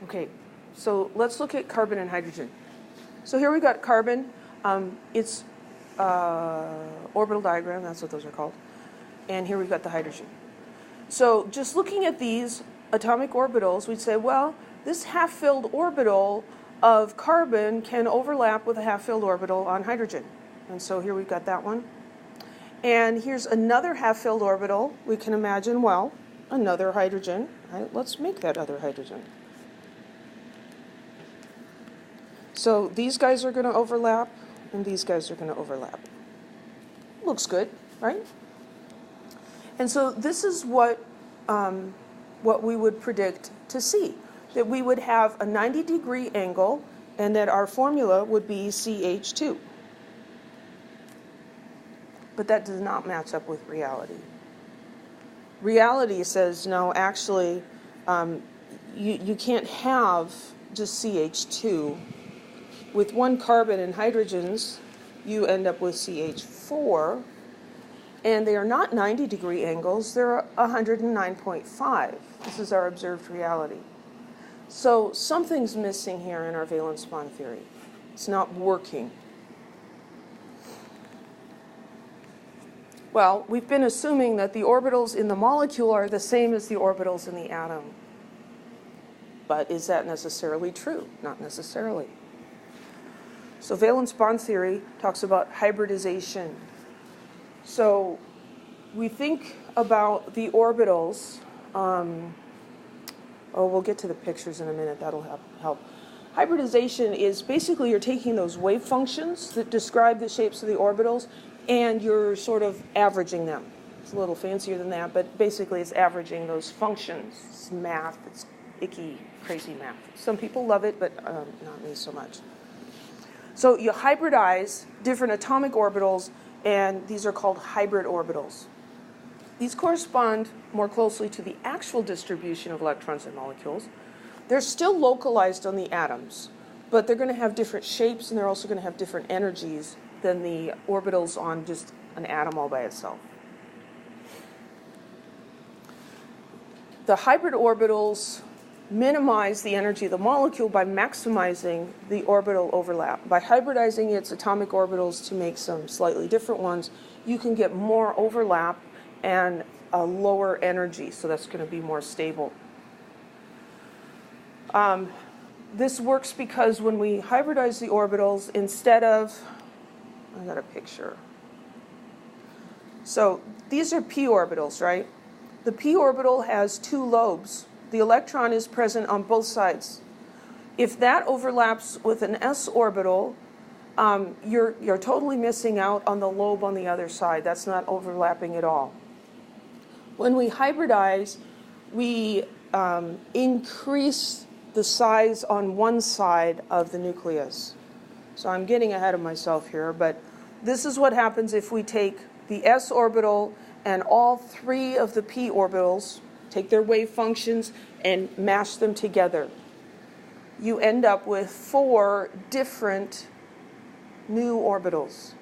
Okay, so let's look at carbon and hydrogen. So here we've got carbon. It's orbital diagram, that's what those are called. And here we've got the hydrogen. So just looking at these atomic orbitals, we'd say, well, this half-filled orbital of carbon can overlap with a half-filled orbital on hydrogen. And so here we've got that one. And here's another half-filled orbital. We can imagine, well, another hydrogen. Right? Let's make that other hydrogen. So these guys are going to overlap, and these guys are going to overlap. Looks good, right? And so this is what we would predict to see, that we would have a 90-degree angle, and that our formula would be CH2. But that does not match up with reality. Reality says, no, actually, you can't have just CH2. With one carbon and hydrogens, you end up with CH4, and they are not 90-degree angles, they're 109.5. This is our observed reality. So something's missing here in our valence bond theory. It's not working. Well, we've been assuming that the orbitals in the molecule are the same as the orbitals in the atom. But is that necessarily true? Not necessarily. So valence bond theory talks about hybridization. So we think about the orbitals. We'll get to the pictures in a minute. That'll help. Hybridization is basically you're taking those wave functions that describe the shapes of the orbitals, and you're sort of averaging them. It's a little fancier than that, but basically it's averaging those functions. It's math. It's icky, crazy math. Some people love it, but not me so much. So you hybridize different atomic orbitals, and these are called hybrid orbitals. These correspond more closely to the actual distribution of electrons in molecules. They're still localized on the atoms, but they're going to have different shapes, and they're also going to have different energies than the orbitals on just an atom all by itself. The hybrid orbitals minimize the energy of the molecule by maximizing the orbital overlap. By hybridizing its atomic orbitals to make some slightly different ones, you can get more overlap and a lower energy, so that's going to be more stable. This works because when we hybridize the orbitals, instead of, I got a picture. So these are p orbitals, right? The p orbital has two lobes. The electron is present on both sides. If that overlaps with an s orbital, you're totally missing out on the lobe on the other side. That's not overlapping at all. When we hybridize, we increase the size on one side of the nucleus. So I'm getting ahead of myself here, but this is what happens if we take the s orbital and all three of the p orbitals, take their wave functions and mash them together. You end up with 4 different new orbitals.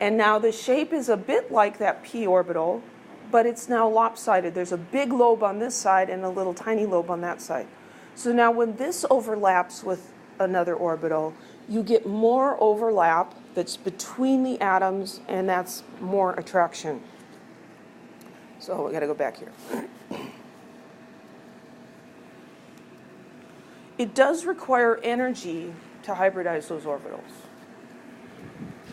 And now the shape is a bit like that p orbital, but it's now lopsided. There's a big lobe on this side and a little tiny lobe on that side. So now when this overlaps with another orbital, you get more overlap that's between the atoms, and that's more attraction. So we got to go back here. It does require energy to hybridize those orbitals.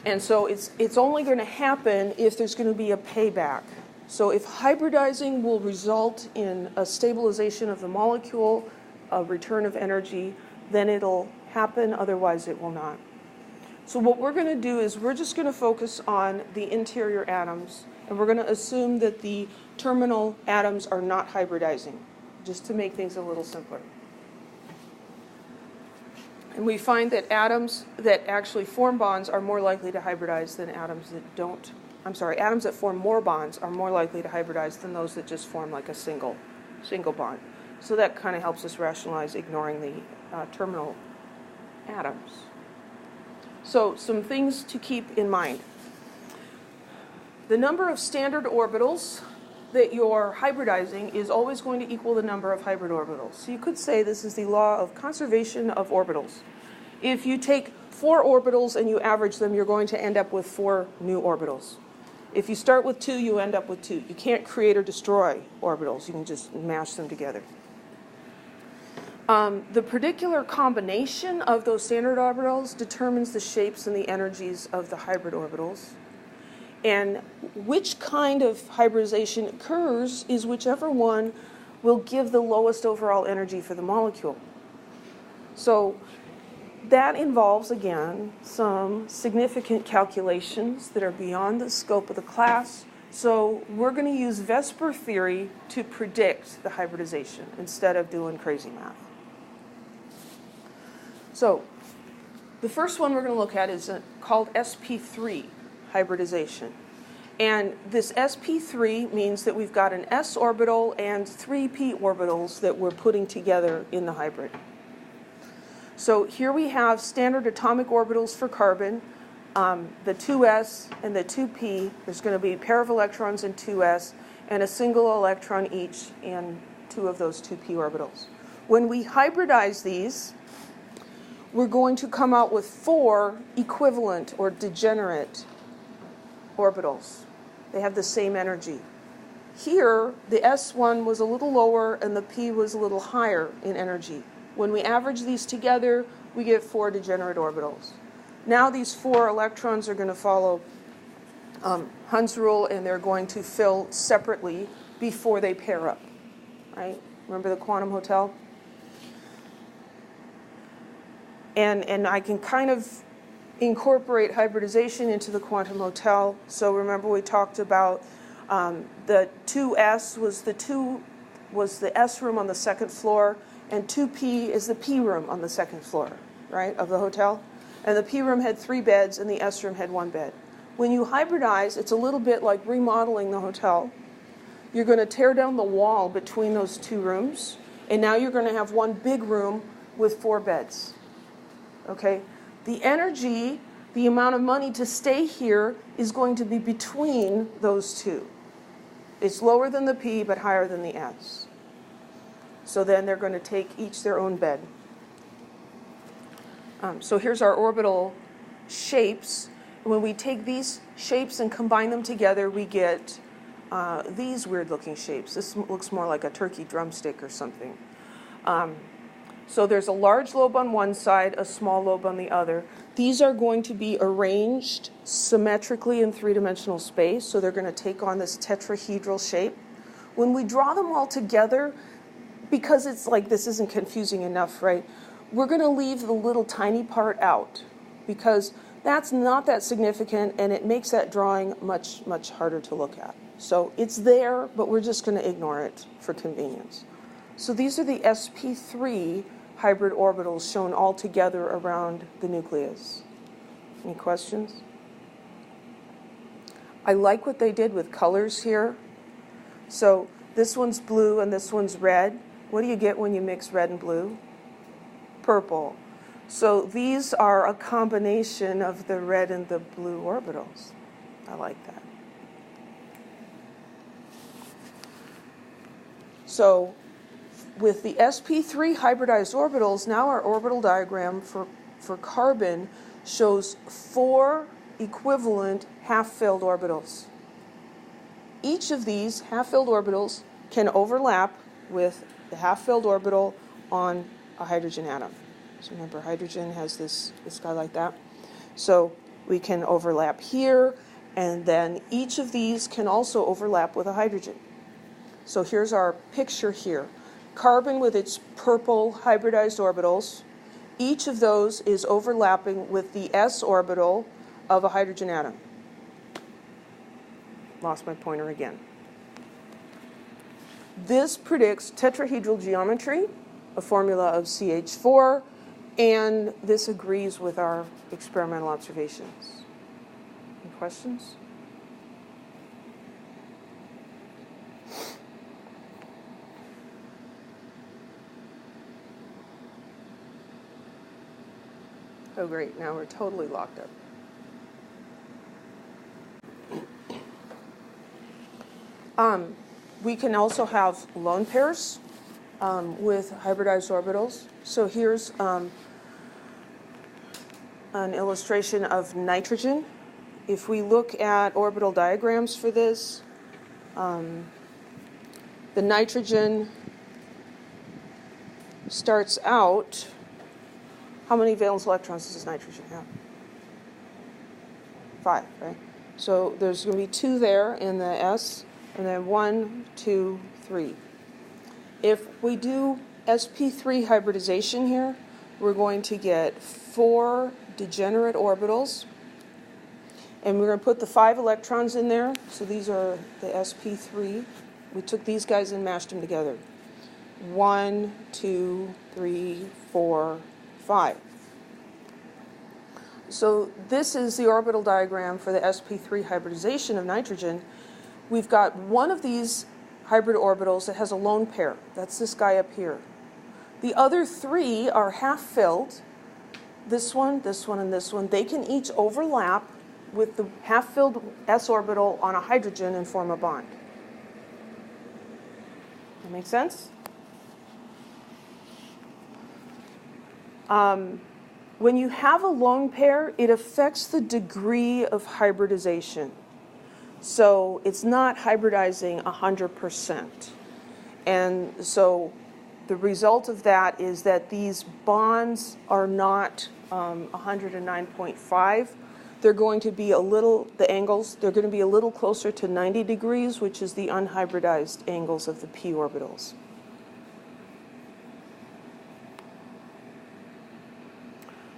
And so it's only going to happen if there's going to be a payback. So if hybridizing will result in a stabilization of the molecule, a return of energy, then it'll happen, otherwise it will not. So what we're going to do is we're just going to focus on the interior atoms, and we're going to assume that the terminal atoms are not hybridizing, just to make things a little simpler. And we find that atoms that actually form bonds are more likely to hybridize than atoms that don't. Atoms that form more bonds are more likely to hybridize than those that just form like a single bond. So that kind of helps us rationalize ignoring the terminal atoms. So some things to keep in mind. The number of standard orbitals that you're hybridizing is always going to equal the number of hybrid orbitals. So you could say this is the law of conservation of orbitals. If you take 4 orbitals and you average them, you're going to end up with 4 new orbitals. If you start with 2, you end up with 2. You can't create or destroy orbitals. You can just mash them together. The particular combination of those standard orbitals determines the shapes and the energies of the hybrid orbitals. And which kind of hybridization occurs is whichever one will give the lowest overall energy for the molecule. So that involves, again, some significant calculations that are beyond the scope of the class. So we're going to use VSEPR theory to predict the hybridization instead of doing crazy math. So the first one we're going to look at is called sp3 hybridization. And this sp3 means that we've got an s orbital and 3 p orbitals that we're putting together in the hybrid. So here we have standard atomic orbitals for carbon, the 2s and the 2p. There's going to be a pair of electrons in 2s and a single electron each in 2 of those 2p orbitals. When we hybridize these, we're going to come out with 4 equivalent or degenerate orbitals. They have the same energy. Here, the S1 was a little lower and the P was a little higher in energy. When we average these together, we get 4 degenerate orbitals. Now these 4 electrons are going to follow Hund's rule, and they're going to fill separately before they pair up. Right? Remember the quantum hotel? And I can kind of incorporate hybridization into the quantum hotel. So remember we talked about the 2s was the S room on the 2nd floor, and 2p is the P room on the 2nd floor, right, of the hotel. And the P room had 3 beds and the S room had 1 bed. When you hybridize, it's a little bit like remodeling the hotel. You're going to tear down the wall between those 2 rooms, and now you're going to have 1 big room with 4 beds. Okay? The energy, the amount of money to stay here is going to be between those 2. It's lower than the P, but higher than the S. So then they're going to take each their own bed. So here's our orbital shapes. When we take these shapes and combine them together, we get these weird-looking shapes. This looks more like a turkey drumstick or something. So there's a large lobe on one side, a small lobe on the other. These are going to be arranged symmetrically in 3-dimensional space, so they're going to take on this tetrahedral shape. When we draw them all together, because it's like this isn't confusing enough, right? We're going to leave the little tiny part out because that's not that significant, and it makes that drawing much, much harder to look at. So it's there, but we're just going to ignore it for convenience. So these are the sp3 hybrid orbitals shown all together around the nucleus. Any questions? I like what they did with colors here. So this one's blue and this one's red. What do you get when you mix red and blue? Purple. So these are a combination of the red and the blue orbitals. I like that. So with the sp3 hybridized orbitals, now our orbital diagram for carbon shows 4 equivalent half-filled orbitals. Each of these half-filled orbitals can overlap with the half-filled orbital on a hydrogen atom. So remember, hydrogen has this guy like that. So we can overlap here, and then each of these can also overlap with a hydrogen. So here's our picture here. Carbon with its purple hybridized orbitals. Each of those is overlapping with the s orbital of a hydrogen atom. Lost my pointer again. This predicts tetrahedral geometry, a formula of CH4, and this agrees with our experimental observations. Any questions? Oh, great. Now we're totally locked up. We can also have lone pairs with hybridized orbitals. So here's an illustration of nitrogen. If we look at orbital diagrams for this, the nitrogen starts out, how many valence electrons does nitrogen have? 5, right? So there's going to be 2 there in the S, and then 1, 2, 3. If we do sp3 hybridization here, we're going to get 4 degenerate orbitals, and we're going to put the 5 electrons in there. So these are the sp3. We took these guys and mashed them together. 1, 2, 3, 4, 5. So this is the orbital diagram for the sp3 hybridization of nitrogen. We've got one of these hybrid orbitals that has a lone pair. That's this guy up here. The other 3 are half-filled. This one, and this one. They can each overlap with the half-filled s orbital on a hydrogen and form a bond. That make sense? When you have a lone pair, it affects the degree of hybridization. So it's not hybridizing 100%. And so the result of that is that these bonds are not 109.5. They're going to be a little, the angles, they're going to be a little closer to 90 degrees, which is the unhybridized angles of the p orbitals.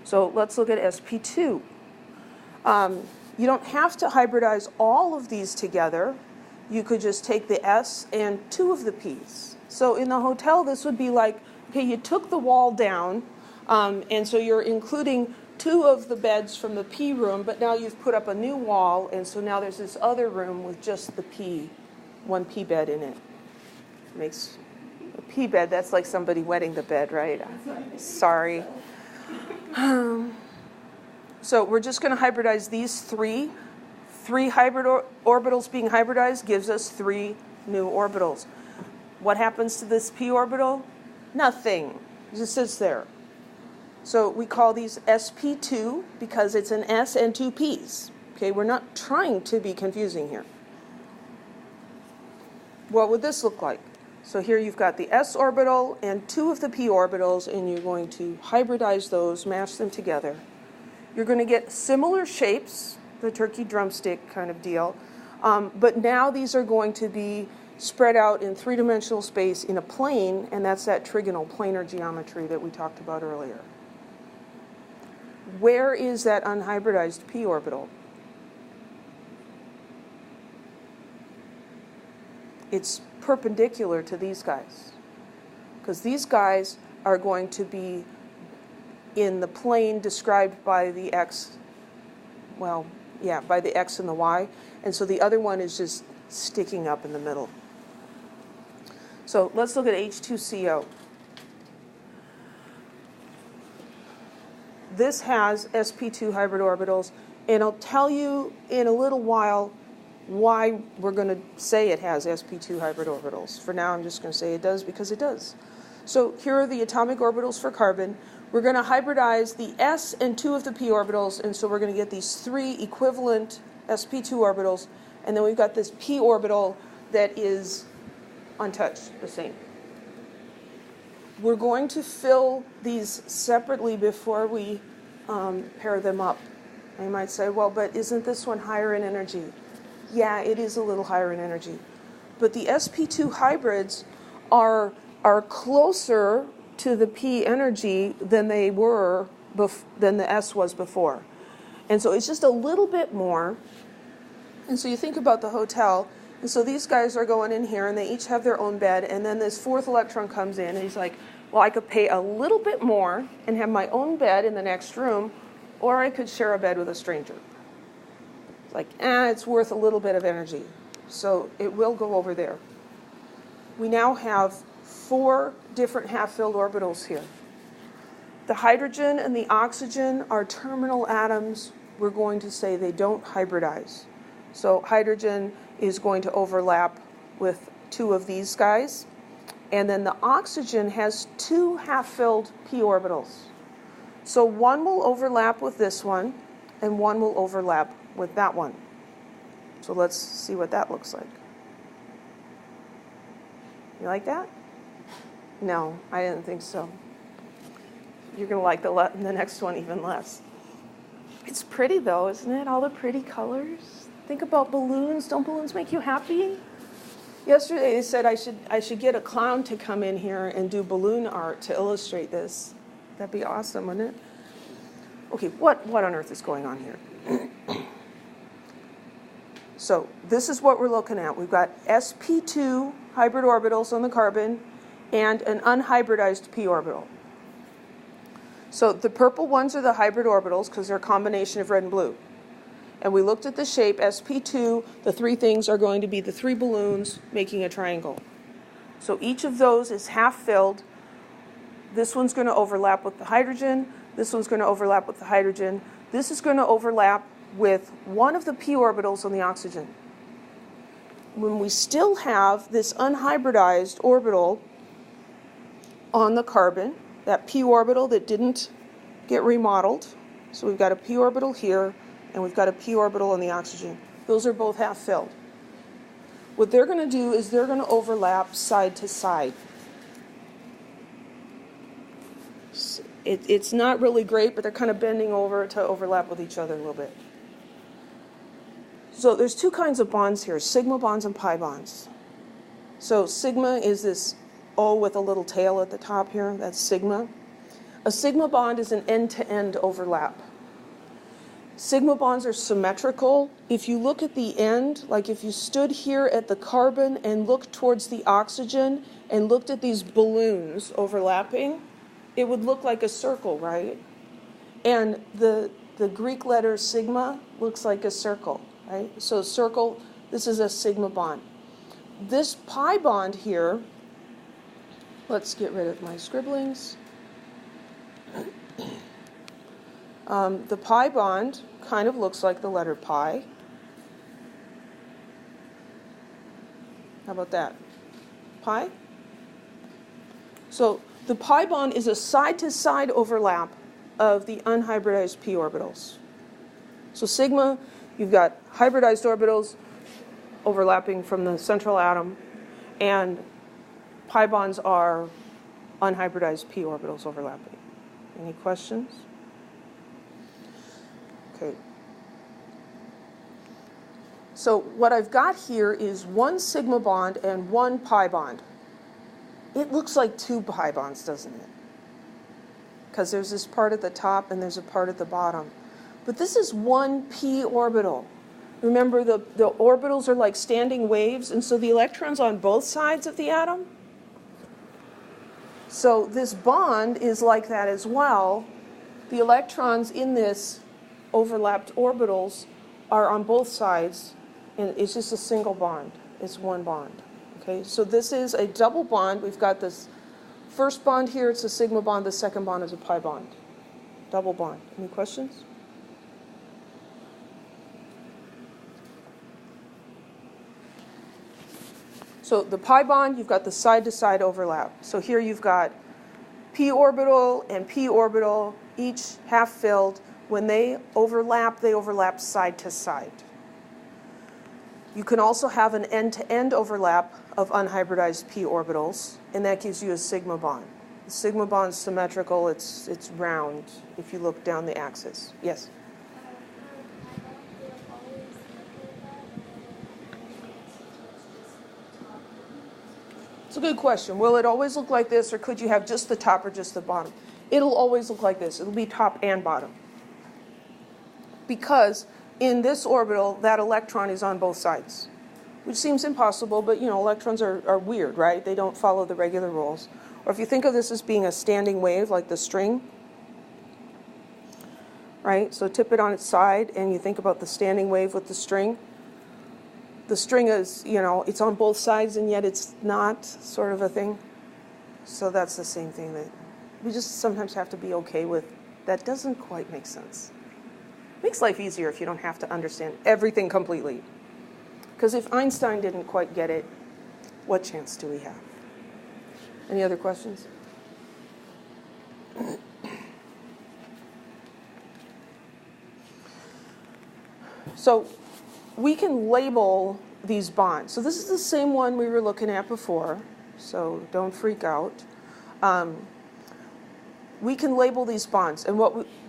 So let's look at sp2. You don't have to hybridize all of these together. You could just take the S and 2 of the P's. So in the hotel, this would be like, okay, you took the wall down, and so you're including 2 of the beds from the P room, but now you've put up a new wall, and so now there's this other room with just the P, 1 P bed in it. Makes a P bed, that's like somebody wetting the bed, right? Sorry. So we're just going to hybridize these 3. 3 hybrid orbitals being hybridized gives us 3 new orbitals. What happens to this p orbital? Nothing. It just sits there. So we call these sp2 because it's an s and 2 p's. Okay, we're not trying to be confusing here. What would this look like? So here you've got the s orbital and 2 of the p orbitals, and you're going to hybridize those, mash them together. You're going to get similar shapes, the turkey drumstick kind of deal, but now these are going to be spread out in 3-dimensional space in a plane, and that's that trigonal planar geometry that we talked about earlier. Where is that unhybridized p orbital? It's perpendicular to these guys, because these guys are going to be in the plane described by the x, well, yeah, by the x and the y, and so the other one is just sticking up in the middle. So let's look at H2CO. This has sp2 hybrid orbitals, and I'll tell you in a little while why we're going to say it has sp2 hybrid orbitals. For now, I'm just going to say it does because it does. So here are the atomic orbitals for carbon. We're going to hybridize the s and 2 of the p orbitals, and so we're going to get these 3 equivalent sp2 orbitals, and then we've got this p orbital that is untouched, the same. We're going to fill these separately before we pair them up. And you might say, well, but isn't this one higher in energy? Yeah, it is a little higher in energy. But the sp2 hybrids are closer to the p energy than they were, than the s was before. And so it's just a little bit more. And so you think about the hotel, and so these guys are going in here, and they each have their own bed, and then this 4th electron comes in, and he's like, well, I could pay a little bit more and have my own bed in the next room, or I could share a bed with a stranger. It's like, it's worth a little bit of energy. So it will go over there. We now have 4 different half-filled orbitals here. The hydrogen and the oxygen are terminal atoms. We're going to say they don't hybridize. So hydrogen is going to overlap with two of these guys. And then the oxygen has two half-filled p orbitals. So one will overlap with this one, and one will overlap with that one. So let's see what that looks like. You like that? No, I didn't think so. You're going to like the next one even less. It's pretty though, isn't it? All the pretty colors. Think about balloons. Don't balloons make you happy? Yesterday they said I should get a clown to come in here and do balloon art to illustrate this. That'd be awesome, wouldn't it? Okay, what on earth is going on here? So this is what we're looking at. We've got sp2 hybrid orbitals on the carbon and an unhybridized p orbital. So the purple ones are the hybrid orbitals because they're a combination of red and blue. And we looked at the shape, sp2, the three things are going to be the three balloons making a triangle. So each of those is half filled. This one's going to overlap with the hydrogen. This one's going to overlap with the hydrogen. This is going to overlap with one of the p orbitals on the oxygen. When we still have this unhybridized orbital on the carbon, that p orbital that didn't get remodeled, so we've got a p orbital here, and we've got a p orbital on the oxygen. Those are both half filled. What they're going to do is they're going to overlap side to side. It's not really great, but they're kind of bending over to overlap with each other a little bit. So there's two kinds of bonds here, sigma bonds and pi bonds. So sigma is this O with a little tail at the top here, that's sigma. A sigma bond is an end-to-end overlap. Sigma bonds are symmetrical. If you look at the end, like if you stood here at the carbon and looked towards the oxygen and looked at these balloons overlapping, it would look like a circle, right? And the Greek letter sigma looks like a circle, right? So circle, this is a sigma bond. This pi bond here, let's get rid of my scribblings. The pi bond kind of looks like the letter pi. How about that? Pi? So the pi bond is a side-to-side overlap of the unhybridized p orbitals. So sigma, you've got hybridized orbitals overlapping from the central atom, and pi bonds are unhybridized p orbitals overlapping. Any questions? Okay. So what I've got here is one sigma bond and one pi bond. It looks like two pi bonds, doesn't it? Because there's this part at the top and there's a part at the bottom. But this is one p orbital. Remember, the orbitals are like standing waves, and so the electrons on both sides of the atom. So this bond is like that as well. The electrons in this overlapped orbitals are on both sides, and it's just a single bond. It's one bond. Okay, so this is a double bond. We've got this first bond here, it's a sigma bond. The second bond is a pi bond. Double bond. Any questions? So the pi bond, you've got the side-to-side overlap. So here you've got p orbital and p orbital, each half filled. When they overlap side to side. You can also have an end-to-end overlap of unhybridized p orbitals, and that gives you a sigma bond. The sigma bond's symmetrical, it's round if you look down the axis. Yes? It's a good question. Will it always look like this, or could you have just the top or just the bottom? It'll always look like this. It'll be top and bottom. Because in this orbital, that electron is on both sides, which seems impossible, but electrons are weird, right? They don't follow the regular rules. Or if you think of this as being a standing wave, like the string, right? So tip it on its side, and you think about the standing wave with the string. The string is, it's on both sides, and yet it's not, sort of a thing. So that's the same thing that we just sometimes have to be okay with. That doesn't quite make sense. Makes life easier if you don't have to understand everything completely. Because if Einstein didn't quite get it, what chance do we have? Any other questions? So we can label these bonds. So this is the same one we were looking at before, so don't freak out. We can label these bonds, and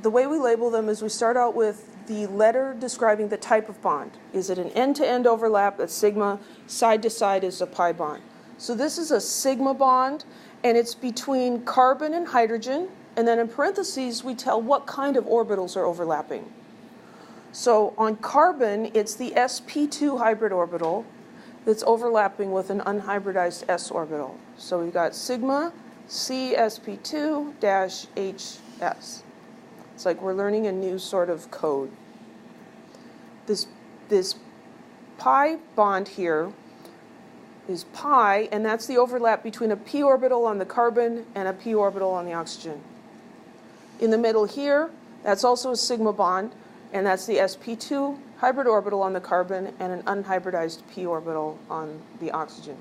the way we label them is we start out with the letter describing the type of bond. Is it an end-to-end overlap? That's sigma. Side-to-side is a pi bond. So this is a sigma bond, and it's between carbon and hydrogen, and then in parentheses we tell what kind of orbitals are overlapping. So on carbon, it's the sp2 hybrid orbital that's overlapping with an unhybridized s orbital. So we've got sigma CsP2-HS. It's like we're learning a new sort of code. This pi bond here is pi, and that's the overlap between a p orbital on the carbon and a p orbital on the oxygen. In the middle here, that's also a sigma bond, and that's the sp2 hybrid orbital on the carbon and an unhybridized p orbital on the oxygen.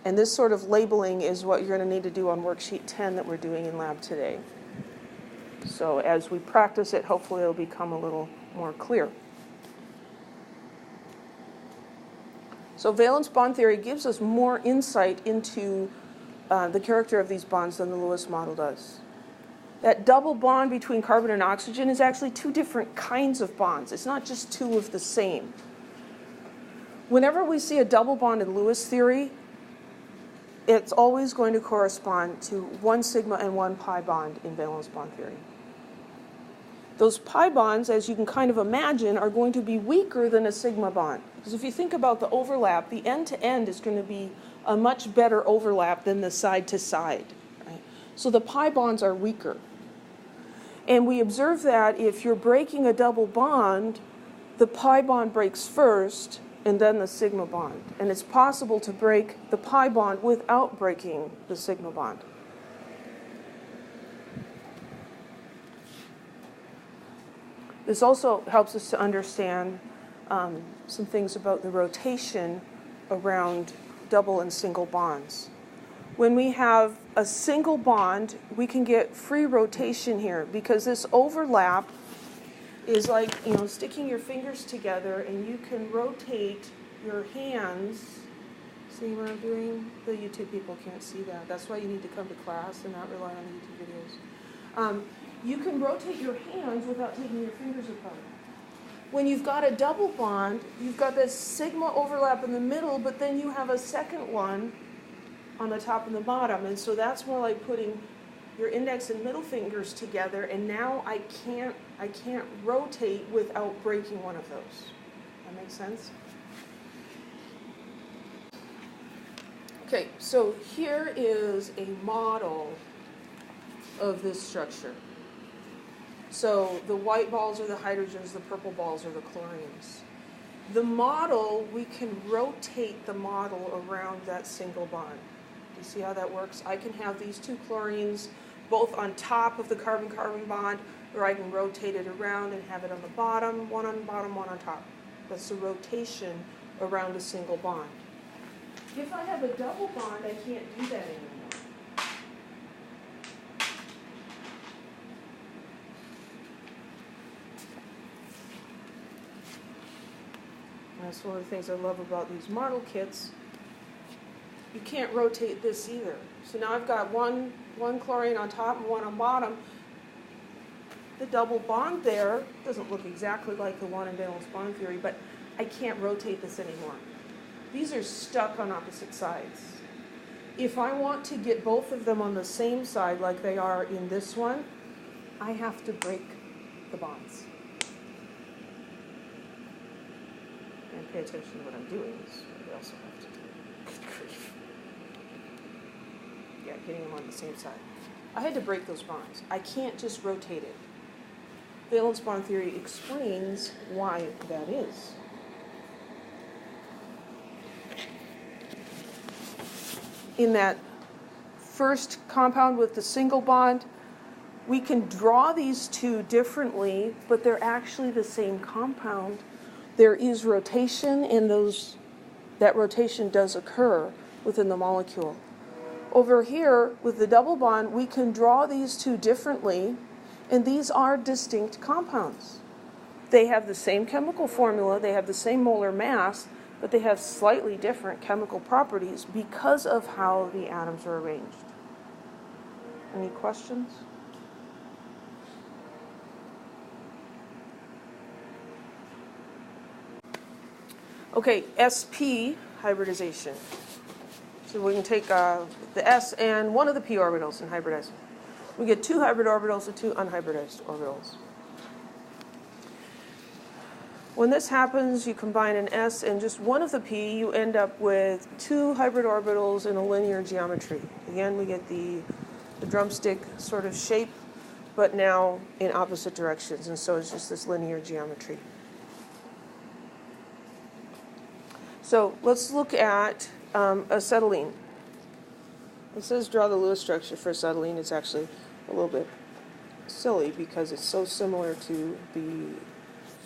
And this sort of labeling is what you're going to need to do on worksheet 10 that we're doing in lab today. So as we practice it, hopefully it'll become a little more clear. So valence bond theory gives us more insight into the character of these bonds than the Lewis model does. That double bond between carbon and oxygen is actually two different kinds of bonds. It's not just two of the same. Whenever we see a double bond in Lewis theory, it's always going to correspond to one sigma and one pi bond in valence bond theory. Those pi bonds, as you can kind of imagine, are going to be weaker than a sigma bond. Because if you think about the overlap, the end-to-end is going to be a much better overlap than the side-to-side. Right? So the pi bonds are weaker. And we observe that if you're breaking a double bond, the pi bond breaks first, and then the sigma bond. And it's possible to break the pi bond without breaking the sigma bond. This also helps us to understand some things about the rotation around double and single bonds. When we have a single bond, we can get free rotation here because this overlap is like, sticking your fingers together, and you can rotate your hands. See what I'm doing? The YouTube people can't see that. That's why you need to come to class and not rely on YouTube videos. You can rotate your hands without taking your fingers apart. When you've got a double bond, you've got this sigma overlap in the middle, but then you have a second one on the top and the bottom. And so that's more like putting your index and middle fingers together, and now I can't rotate without breaking one of those. That makes sense? Okay, so here is a model of this structure. So the white balls are the hydrogens, the purple balls are the chlorines. The model, we can rotate the model around that single bond. Do you see how that works? I can have these two chlorines both on top of the carbon-carbon bond, or I can rotate it around and have it on the bottom, one on top. That's the rotation around a single bond. If I have a double bond, I can't do that anymore. That's one of the things I love about these model kits. You can't rotate this either. So now I've got one chlorine on top and one on bottom. The double bond there doesn't look exactly like the one in valence bond theory, but I can't rotate this anymore. These are stuck on opposite sides. If I want to get both of them on the same side like they are in this one, I have to break the bonds. And pay attention to what I'm doing is what I also have to do. Good grief. Yeah, getting them on the same side. I had to break those bonds. I can't just rotate it. Valence bond theory explains why that is. In that first compound with the single bond, we can draw these two differently, but they're actually the same compound. There is rotation, and that rotation does occur, within the molecule. Over here, with the double bond, we can draw these two differently, and these are distinct compounds. They have the same chemical formula, they have the same molar mass, but they have slightly different chemical properties because of how the atoms are arranged. Any questions? Okay, sp hybridization. So we can take the s and one of the p orbitals and hybridize them. We get two hybrid orbitals and two unhybridized orbitals. When this happens, you combine an s and just one of the p, you end up with two hybrid orbitals in a linear geometry. Again, we get the drumstick sort of shape, but now in opposite directions, and so it's just this linear geometry. So let's look at acetylene. It says draw the Lewis structure for acetylene. It's actually a little bit silly because it's so similar to the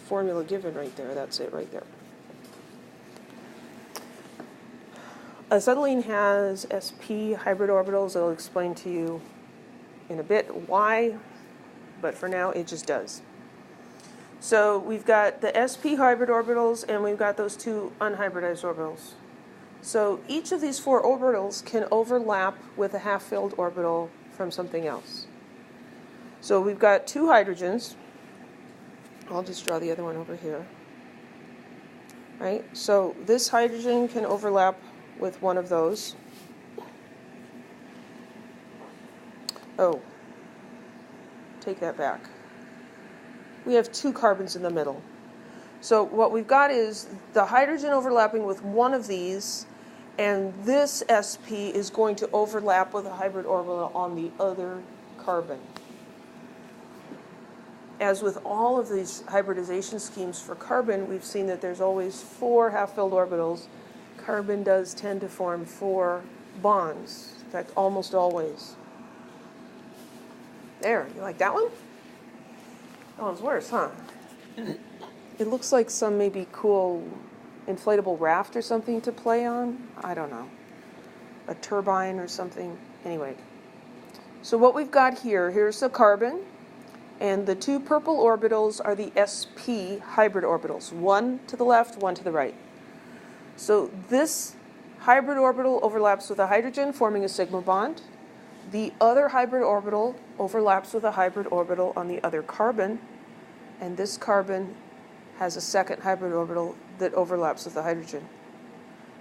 formula given right there. That's it right there. Acetylene has sp hybrid orbitals. I'll explain to you in a bit why, but for now it just does. So we've got the sp hybrid orbitals and we've got those two unhybridized orbitals. So each of these four orbitals can overlap with a half-filled orbital from something else. So we've got two hydrogens. I'll just draw the other one over here. Right? So this hydrogen can overlap with one of those. Oh, take that back. We have two carbons in the middle. So what we've got is the hydrogen overlapping with one of these, and this sp is going to overlap with a hybrid orbital on the other carbon. As with all of these hybridization schemes for carbon, we've seen that there's always four half-filled orbitals. Carbon does tend to form four bonds. In fact, almost always. There, you like that one? That one's worse, huh? It looks like some maybe cool inflatable raft or something to play on. I don't know. A turbine or something. Anyway. So what we've got here, here's a carbon. And the two purple orbitals are the sp hybrid orbitals. One to the left, one to the right. So this hybrid orbital overlaps with a hydrogen, forming a sigma bond. The other hybrid orbital overlaps with a hybrid orbital on the other carbon. And this carbon has a second hybrid orbital that overlaps with the hydrogen.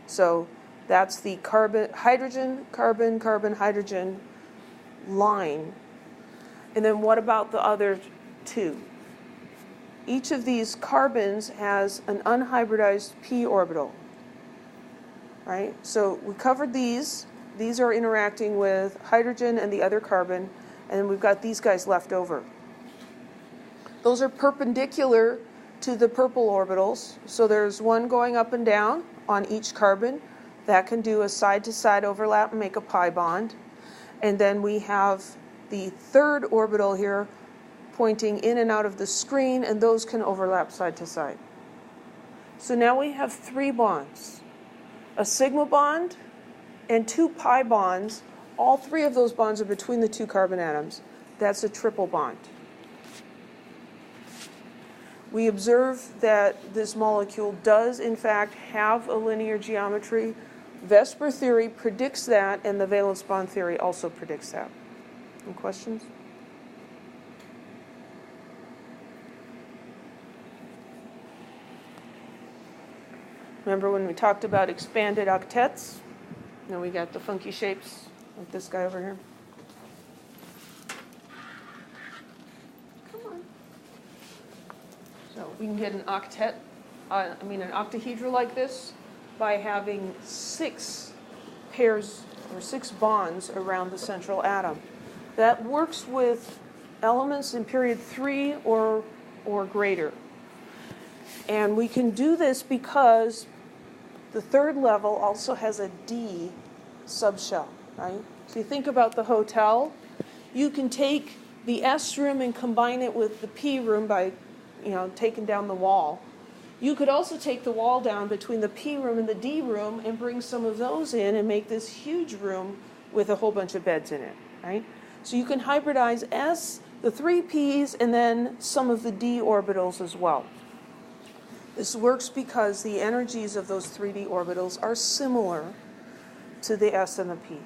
So that's the carbon, hydrogen, carbon, carbon, hydrogen line. And then what about the other two? Each of these carbons has an unhybridized p orbital. Right? So we covered these. These are interacting with hydrogen and the other carbon, and then we've got these guys left over. Those are perpendicular to the purple orbitals. So there's one going up and down on each carbon. That can do a side-to-side overlap and make a pi bond. And then we have the third orbital here pointing in and out of the screen, and those can overlap side to side. So now we have three bonds. A sigma bond and two pi bonds. All three of those bonds are between the two carbon atoms. That's a triple bond. We observe that this molecule does, in fact, have a linear geometry. Vesper theory predicts that, and the valence bond theory also predicts that. Any questions? Remember when we talked about expanded octets? Now we got the funky shapes, like this guy over here. So we can get an octet, an octahedral like this by having 6 pairs or 6 bonds around the central atom. That works with elements in period 3 or greater. And we can do this because the third level also has a D subshell, right? So you think about the hotel. You can take the S room and combine it with the P room by taking down the wall. You could also take the wall down between the P room and the D room and bring some of those in and make this huge room with a whole bunch of beds in it, right? So you can hybridize S, the 3 Ps, and then some of the D orbitals as well. This works because the energies of those 3D orbitals are similar to the S and the P.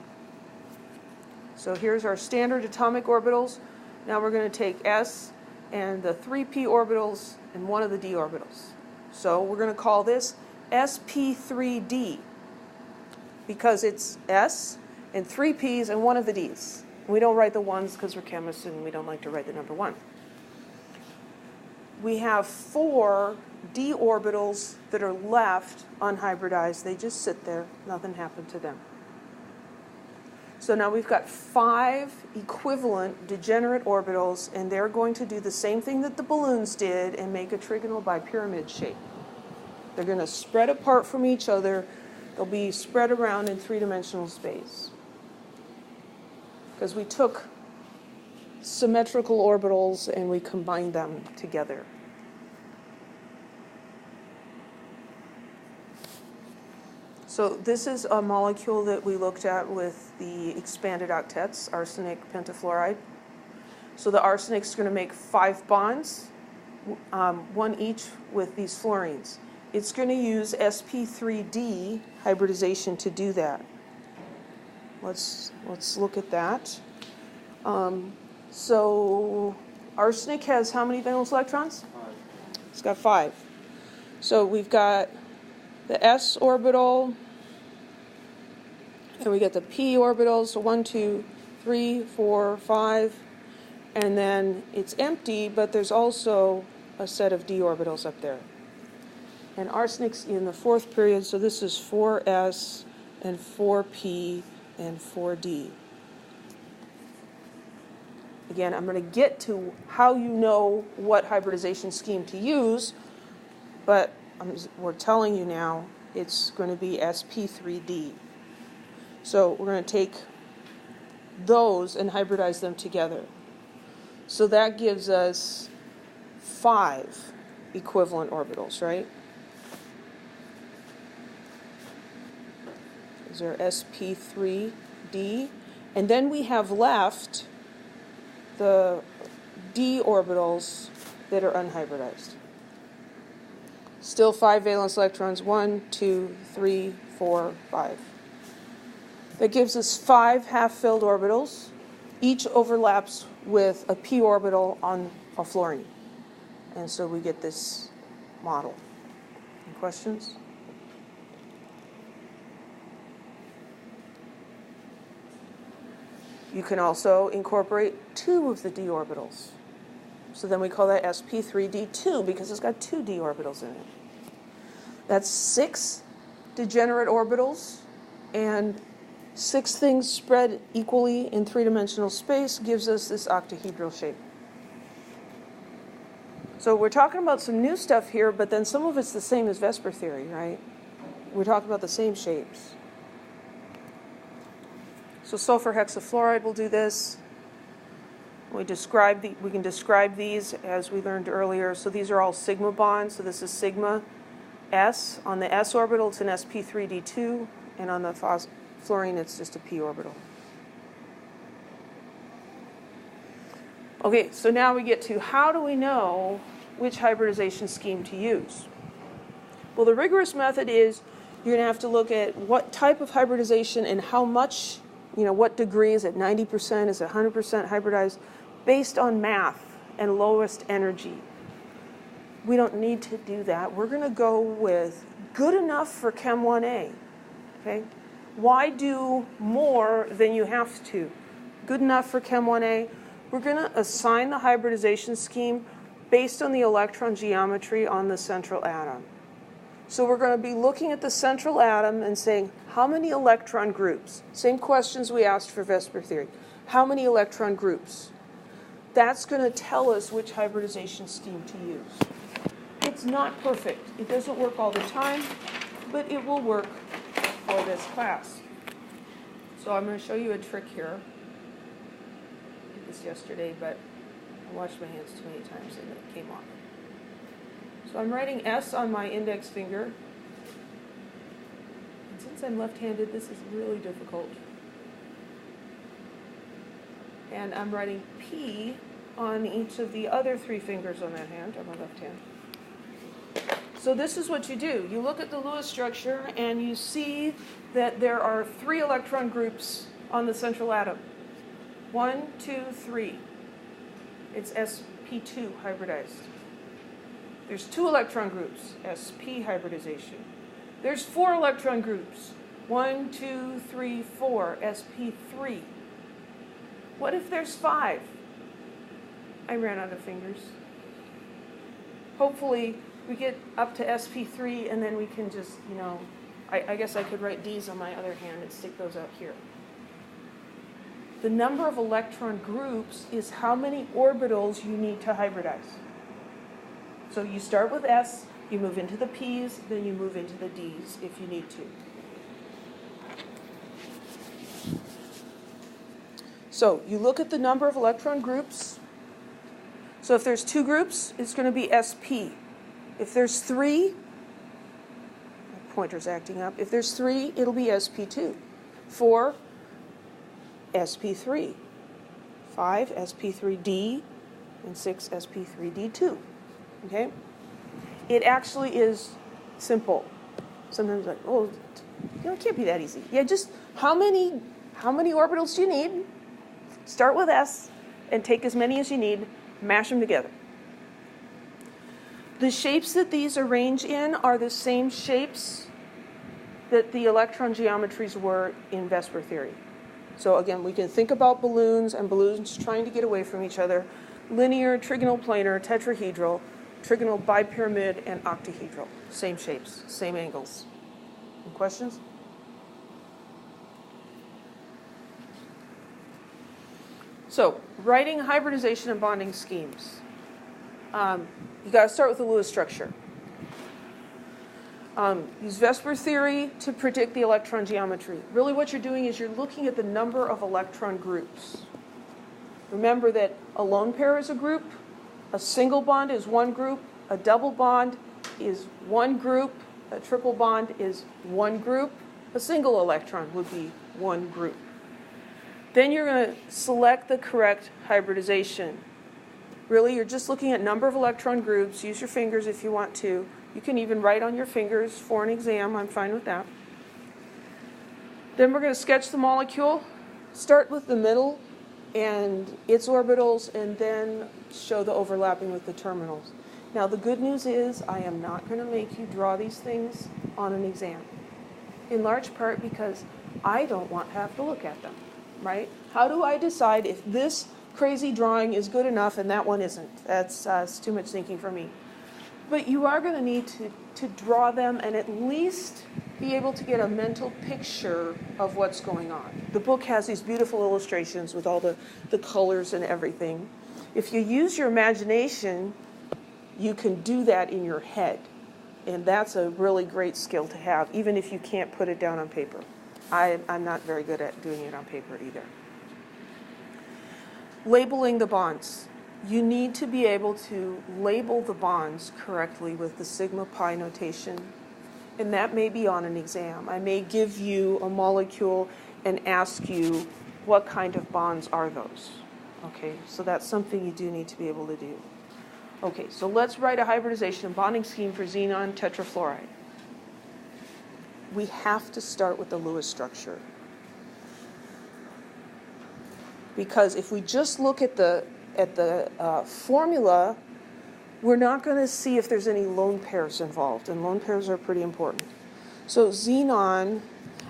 So here's our standard atomic orbitals. Now we're going to take S and the 3p orbitals and one of the d orbitals. So we're going to call this sp3d because it's S and 3 p's and one of the d's. We don't write the ones because we're chemists and we don't like to write the number 1. We have 4 d orbitals that are left unhybridized. They just sit there. Nothing happened to them. So now we've got 5 equivalent degenerate orbitals, and they're going to do the same thing that the balloons did and make a trigonal bipyramid shape. They're going to spread apart from each other. They'll be spread around in 3-dimensional space. Because we took symmetrical orbitals and we combined them together. So this is a molecule that we looked at with the expanded octets, arsenic pentafluoride. So the arsenic's going to make 5 bonds, 1 each with these fluorines. It's going to use sp3d hybridization to do that. Let's look at that. So arsenic has how many valence electrons? 5. It's got 5. So we've got the s orbital, and we get the p orbitals, so 1, 2, 3, 4, 5, and then it's empty, but there's also a set of d orbitals up there. And arsenic's in the 4th period, so this is 4s and 4p and 4d. Again, I'm going to get to how you know what hybridization scheme to use, but we're telling you now it's going to be sp3d. So we're going to take those and hybridize them together. So that gives us 5 equivalent orbitals, right? These are sp3d. And then we have left the d orbitals that are unhybridized. Still 5 valence electrons, 1, 2, 3, 4, 5. That gives us 5 half-filled orbitals. Each overlaps with a p orbital on a fluorine. And so we get this model. Any questions? You can also incorporate 2 of the d orbitals. So then we call that sp3d2 because it's got 2 d orbitals in it. That's 6 degenerate orbitals, and 6 things spread equally in 3-dimensional space gives us this octahedral shape. So we're talking about some new stuff here, but then some of it's the same as Vesper theory, right? We're talking about the same shapes. So sulfur hexafluoride will do this. We can describe these as we learned earlier. So these are all sigma bonds. So this is sigma s. On the s orbital, it's an sp3d2, and on the fluorine, it's just a p orbital. Okay, so now we get to how do we know which hybridization scheme to use? Well, the rigorous method is you're going to have to look at what type of hybridization and how much, what degree. Is it 90%? Is it 100% hybridized? Based on math and lowest energy. We don't need to do that. We're going to go with good enough for Chem 1A. Okay? Why do more than you have to? Good enough for Chem 1A. We're going to assign the hybridization scheme based on the electron geometry on the central atom. So we're going to be looking at the central atom and saying, how many electron groups? Same questions we asked for Vesper theory. How many electron groups? That's going to tell us which hybridization scheme to use. It's not perfect. It doesn't work all the time, but it will work for this class. So I'm going to show you a trick here. I did this yesterday, but I washed my hands too many times and it came off. So I'm writing S on my index finger. And since I'm left-handed, this is really difficult. And I'm writing P on each of the other 3 fingers on that hand, on my left hand. So this is what you do. You look at the Lewis structure and you see that there are 3 electron groups on the central atom. 1, 2, 3. It's sp2 hybridized. There's 2 electron groups, sp hybridization. There's 4 electron groups. 1, 2, 3, 4, sp3. What if there's 5? I ran out of fingers. Hopefully we get up to sp3 and then we can just, I guess I could write D's on my other hand and stick those out here. The number of electron groups is how many orbitals you need to hybridize. So you start with S, you move into the P's, then you move into the D's if you need to. So you look at the number of electron groups. So if there's 2 groups, it's going to be sp. If there's 3, my pointer's acting up. If there's 3, it'll be sp2. 4, sp3. 5, sp3d. And 6, sp3d2. Okay? It actually is simple. Sometimes like, oh, it can't be that easy. Yeah, just how many orbitals do you need? Start with S and take as many as you need, mash them together. The shapes that these arrange in are the same shapes that the electron geometries were in Vesper theory. So again, we can think about balloons and balloons trying to get away from each other. Linear, trigonal planar, tetrahedral, trigonal bipyramid, and octahedral. Same shapes, same angles. Any questions? So, writing hybridization and bonding schemes. You got to start with the Lewis structure. Use Vesper theory to predict the electron geometry. Really what you're doing is you're looking at the number of electron groups. Remember that a lone pair is a group, a single bond is one group, a double bond is one group, a triple bond is one group, a single electron would be one group. Then you're going to select the correct hybridization. Really, you're just looking at number of electron groups. Use your fingers if you want to. You can even write on your fingers for an exam. I'm fine with that. Then we're going to sketch the molecule. Start with the middle and its orbitals, and then show the overlapping with the terminals. Now, the good news is I am not going to make you draw these things on an exam, in large part because I don't want to have to look at them. Right? How do I decide if this crazy drawing is good enough and that one isn't? That's too much thinking for me. But you are going to need to draw them and at least be able to get a mental picture of what's going on. The book has these beautiful illustrations with all the colors and everything. If you use your imagination, you can do that in your head. And that's a really great skill to have, even if you can't put it down on paper. I'm not very good at doing it on paper either. Labeling the bonds. You need to be able to label the bonds correctly with the sigma pi notation. And that may be on an exam. I may give you a molecule and ask you what kind of bonds are those. Okay, so that's something you do need to be able to do. Okay, so let's write a hybridization and bonding scheme for xenon tetrafluoride. We have to start with the Lewis structure. Because if we just look at the formula, we're not going to see if there's any lone pairs involved, and lone pairs are pretty important. So xenon,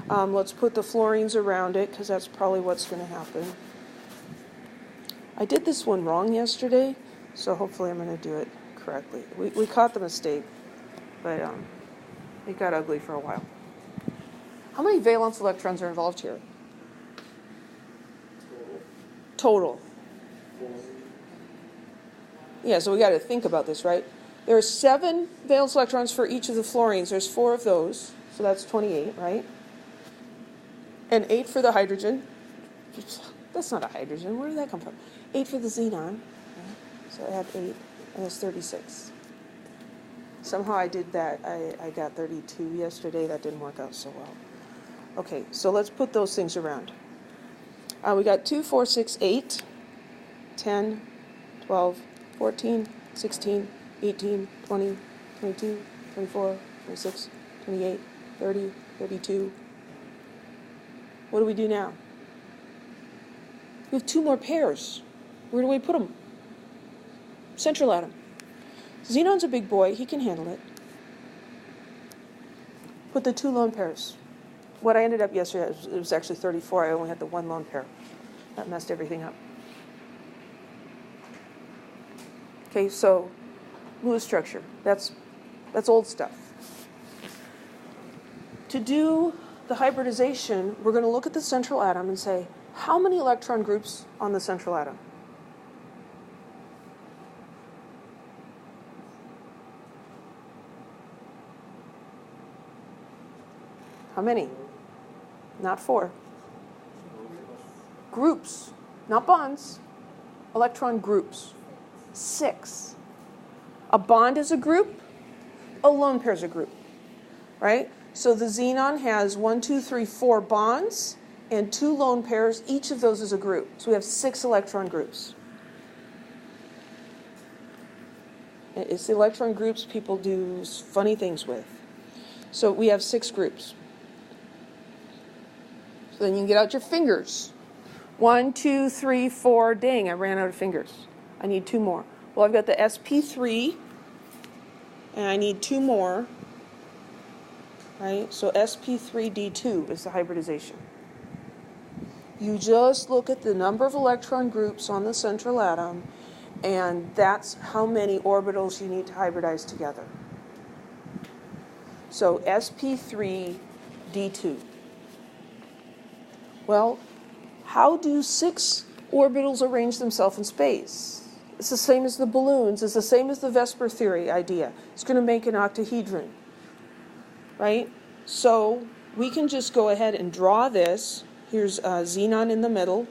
let's put the fluorines around it, because that's probably what's going to happen. I did this one wrong yesterday, so hopefully I'm going to do it correctly. We caught the mistake, but it got ugly for a while. How many valence electrons are involved here? Total. Yeah, so we got to think about this, right? There are 7 valence electrons for each of the fluorines. There's 4 of those, so that's 28, right? And 8 for the hydrogen. That's not a hydrogen. Where did that come from? 8 for the xenon. Right? So add 8, and that's 36. Somehow I did that. I got 32 yesterday. That didn't work out so well. Okay, so let's put those things around. We got 2, 4, 6, 8, 10, 12, 14, 16, 18, 20, 22, 24, 26, 28, 30, 32. What do we do now? We have 2 more pairs. Where do we put them? Central atom. Xenon's a big boy. He can handle it. Put the 2 lone pairs. What I ended up yesterday, it was actually 34. I only had the 1 lone pair. That messed everything up. Okay, so Lewis structure. That's old stuff. To do the hybridization, we're going to look at the central atom and say, how many electron groups on the central atom? How many? Not 4. Groups, not bonds. Electron groups. 6. A bond is a group. A lone pair is a group. Right? So the xenon has 1, 2, 3, 4 bonds and 2 lone pairs. Each of those is a group. So we have 6 electron groups. It's the electron groups people do funny things with. So we have 6 groups. So then you can get out your fingers. 1, 2, 3, 4. Dang, I ran out of fingers. I need 2 more. Well, I've got the sp3, and I need 2 more. Right? So sp3d2 is the hybridization. You just look at the number of electron groups on the central atom, and that's how many orbitals you need to hybridize together. So sp3d2. Well, how do 6 orbitals arrange themselves in space? It's the same as the balloons. It's the same as the Vesper theory idea. It's going to make an octahedron, right? So we can just go ahead and draw this. Here's xenon in the middle.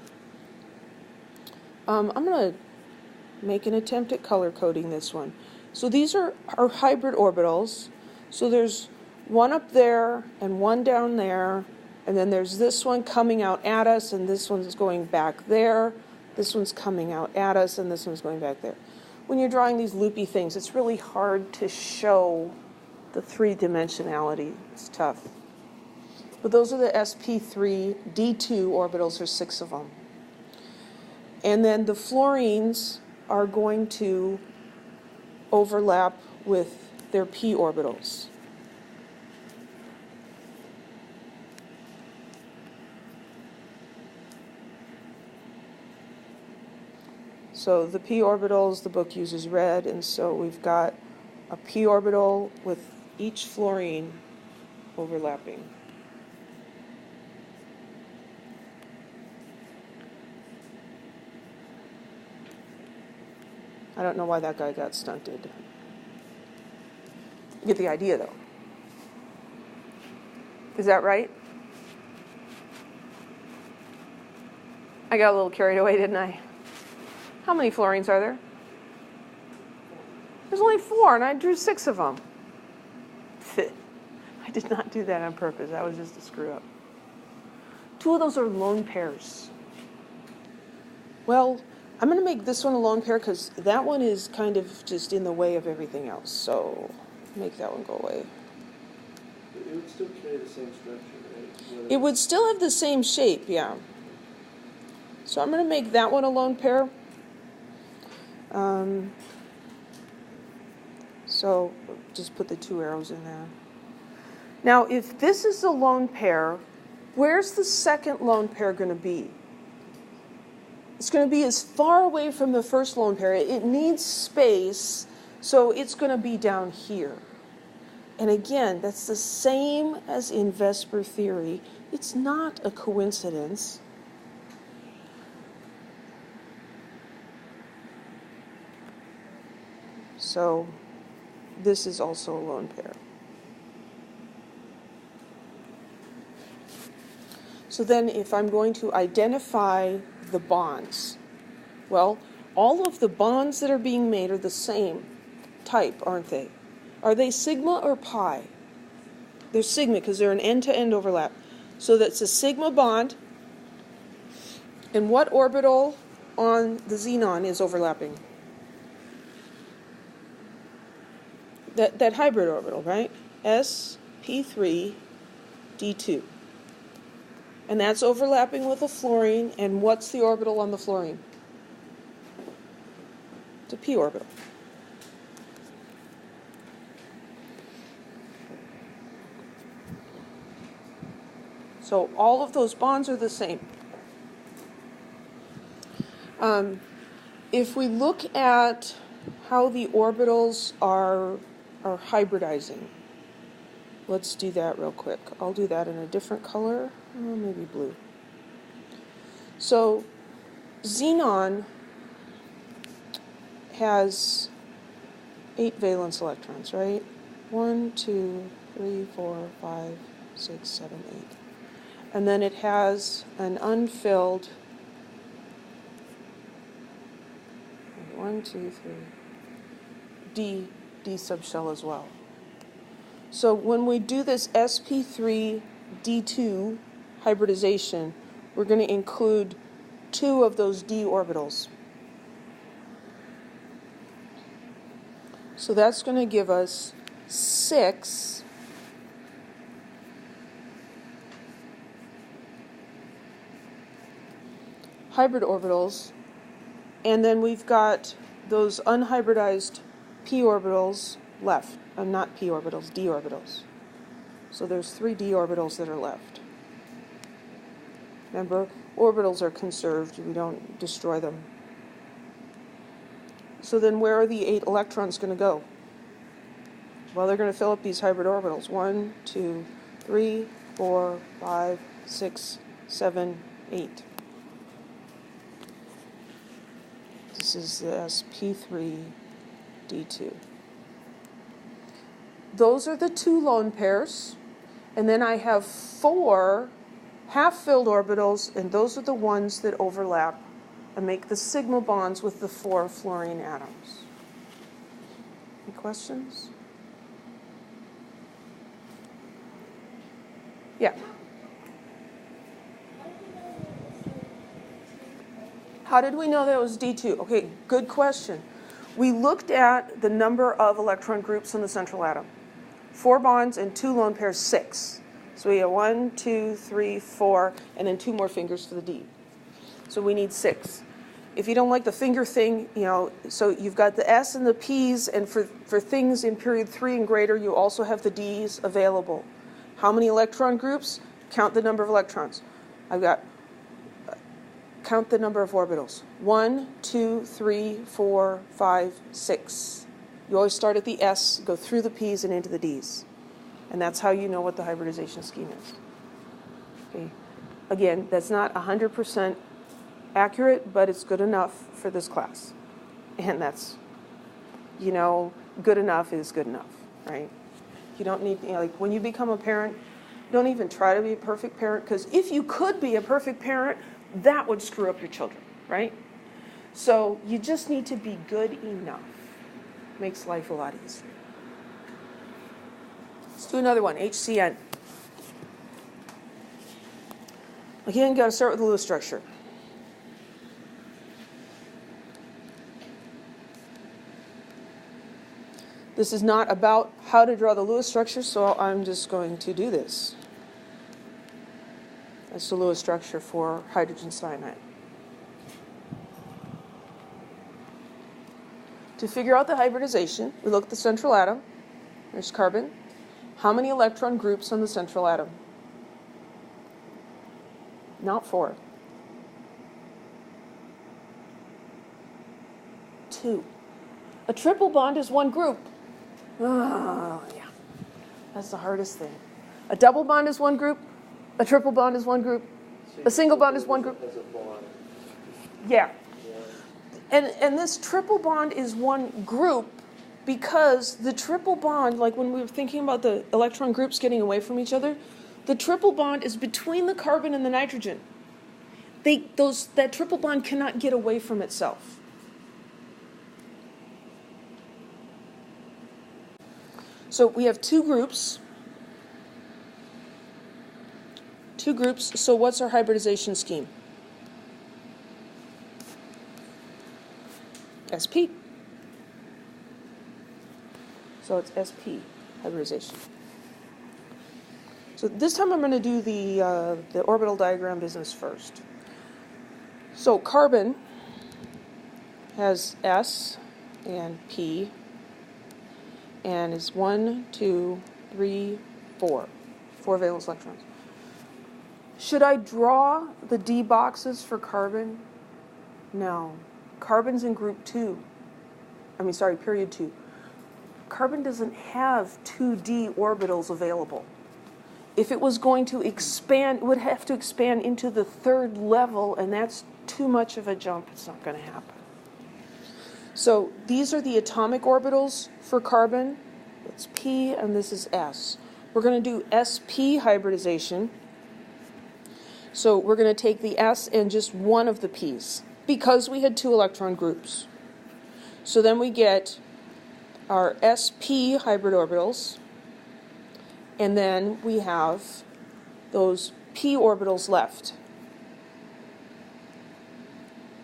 I'm going to make an attempt at color coding this one. So these are our hybrid orbitals. So there's 1 up there and 1 down there. And then there's this one coming out at us, and this one's going back there. This one's coming out at us, and this one's going back there. When you're drawing these loopy things, it's really hard to show the 3-dimensionality. It's tough. But those are the sp3d2 orbitals. There's 6 of them. And then the fluorines are going to overlap with their p orbitals. So the p orbitals, the book uses red, and so we've got a p orbital with each fluorine overlapping. I don't know why that guy got stunted. You get the idea, though. Is that right? I got a little carried away, didn't I? How many fluorines are there? There's only 4, and I drew 6 of them. I did not do that on purpose. That was just a screw up. 2 of those are lone pairs. Well, I'm going to make this one a lone pair because that one is kind of just in the way of everything else. So make that one go away. It would still carry the same structure, right? It would still have the same shape, yeah. So I'm going to make that one a lone pair. So just put the 2 arrows in there. Now, if this is a lone pair, where's the second lone pair going to be? It's going to be as far away from the first lone pair. It needs space, so it's going to be down here. And again, that's the same as in Vesper theory. It's not a coincidence. So this is also a lone pair. So then if I'm going to identify the bonds, well, all of the bonds that are being made are the same type, aren't they? Are they sigma or pi? They're sigma because they're an end-to-end overlap. So that's a sigma bond. And what orbital on the xenon is overlapping? That hybrid orbital, right? sp3 d2. And that's overlapping with a fluorine. And what's the orbital on the fluorine? It's a p orbital. So all of those bonds are the same. If we look at how the orbitals are hybridizing, let's do that real quick. I'll do that in a different color, maybe blue. So xenon has 8 valence electrons, right? 1, 2, 3, 4, 5, 6, 7, 8. And then it has an unfilled 1, 2, 3 D subshell as well. So when we do this sp3 d2 hybridization, we're going to include 2 of those d orbitals. So that's going to give us 6 hybrid orbitals, and then we've got those unhybridized p orbitals left. Not p orbitals, d orbitals. So there's 3 d orbitals that are left. Remember, orbitals are conserved. We don't destroy them. So then where are the 8 electrons going to go? Well, they're going to fill up these hybrid orbitals. 1, 2, 3, 4, 5, 6, 7, 8. This is the sp3 d2. Those are the 2 lone pairs. And then I have 4 half-filled orbitals, and those are the ones that overlap and make the sigma bonds with the 4 fluorine atoms. Any questions? Yeah. How did we know that it was D2? Okay, good question. We looked at the number of electron groups in the central atom. 4 bonds and 2 lone pairs, 6. So we have 1, 2, 3, 4, and then 2 more fingers for the D. So we need 6. If you don't like the finger thing, so you've got the S and the P's, and for things in period 3 and greater, you also have the D's available. How many electron groups? Count the number of electrons. Count the number of orbitals. 1, 2, 3, 4, 5, 6. You always start at the S, go through the P's and into the D's. And that's how you know what the hybridization scheme is. Okay. Again, that's not 100% accurate, but it's good enough for this class. And that's, good enough is good enough, right? You don't need, like when you become a parent, don't even try to be a perfect parent, because if you could be a perfect parent, that would screw up your children, right? So you just need to be good enough. Makes life a lot easier. Let's do another one, HCN. Again, got to start with the Lewis structure. This is not about how to draw the Lewis structure, so I'm just going to do this. That's the Lewis structure for hydrogen cyanide. To figure out the hybridization, we look at the central atom. There's carbon. How many electron groups on the central atom? Not 4. 2. A triple bond is 1 group. Oh, yeah. That's the hardest thing. A double bond is 1 group. A triple bond is 1 group. A single bond is 1 group. Yeah. And this triple bond is 1 group because the triple bond, like when we were thinking about the electron groups getting away from each other, the triple bond is between the carbon and the nitrogen. That triple bond cannot get away from itself. So we have two groups. Two groups. So what's our hybridization scheme? SP. So it's SP, hybridization. So this time I'm going to do the orbital diagram business first. So carbon has S and P and is 1, 2, 3, 4. 4 valence electrons. Should I draw the D boxes for carbon? No. Carbon's in group 2. Period 2. Carbon doesn't have 2D orbitals available. If it was going to expand, it would have to expand into the third level, and that's too much of a jump. It's not going to happen. So these are the atomic orbitals for carbon. It's P, and this is S. We're going to do SP hybridization. So we're going to take the S and just one of the P's, because we had 2 electron groups. So then we get our SP hybrid orbitals, and then we have those P orbitals left.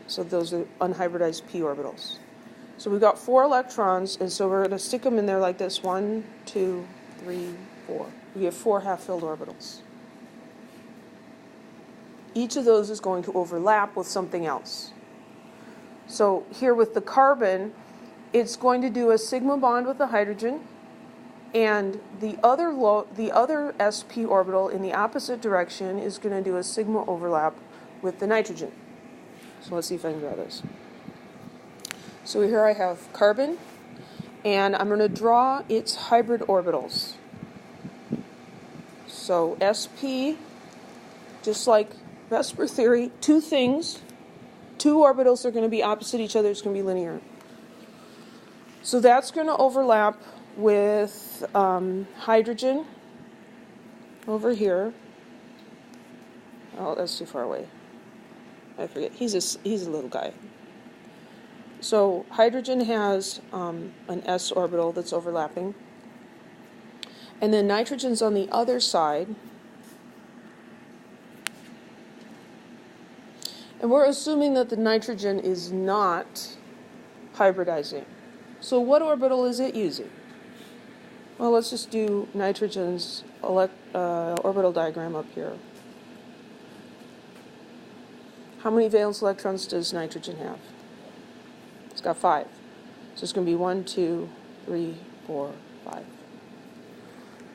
So those are unhybridized P orbitals. So we've got 4 electrons, and so we're going to stick them in there like this. 1, 2, 3, 4. We have 4 half-filled orbitals. Each of those is going to overlap with something else. So here with the carbon, it's going to do a sigma bond with the hydrogen, and the other sp orbital in the opposite direction is going to do a sigma overlap with the nitrogen. So let's see if I can draw this. So here I have carbon, and I'm going to draw its hybrid orbitals. So sp, just like Vesper theory, 2 things, 2 orbitals are going to be opposite each other. It's going to be linear. So that's going to overlap with hydrogen over here. Oh, that's too far away. I forget. He's a little guy. So hydrogen has an s orbital that's overlapping, and then nitrogen's on the other side. And we're assuming that the nitrogen is not hybridizing. So what orbital is it using? Well, let's just do nitrogen's orbital diagram up here. How many valence electrons does nitrogen have? It's got 5. So it's going to be 1, 2, 3, 4, 5.